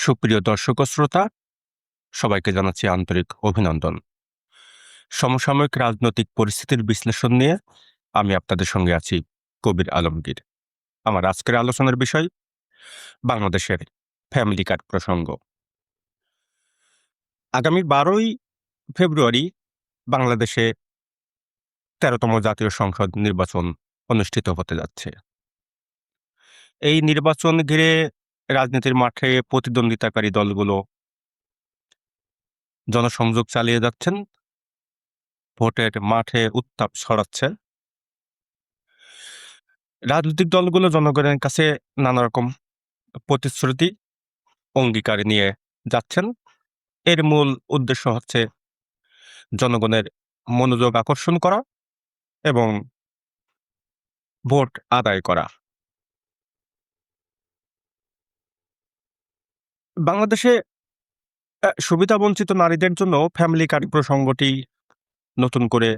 সুপ্রিয় দর্শক ও শ্রোতা, সবাইকে জানাচ্ছি আন্তরিক অভিনন্দন। সমসাময়িক রাজনৈতিক পরিস্থিতির বিশ্লেষণ নিয়ে আমি আপনাদের সঙ্গে আছি কবির আলমগীর। আমার আজকের আলোচনার বিষয় বাংলাদেশের ফ্যামিলি কার্ড প্রসঙ্গ। আগামী 12ই ফেব্রুয়ারি বাংলাদেশে 13তম জাতীয় সংসদ নির্বাচন অনুষ্ঠিত হতে যাচ্ছে। এই নির্বাচন ঘিরে রাজনীতির মাঠে প্রতিদ্বন্দ্বিতাকারী দলগুলো জনসংযোগ চালিয়ে যাচ্ছেন, ভোটের মাঠে উত্তাপ ছড়াচ্ছে। রাজনৈতিক দলগুলো জনগণের কাছে নানা রকম প্রতিশ্রুতি, অঙ্গীকার নিয়ে যাচ্ছেন। এর মূল উদ্দেশ্য হচ্ছে জনগণের মনোযোগ আকর্ষণ করা এবং ভোট আদায় করা। বাংলাদেশে সুবিধাবঞ্চিত নারীদের জন্য ফ্যামিলি কার্ড প্রসঙ্গটি নতুন করে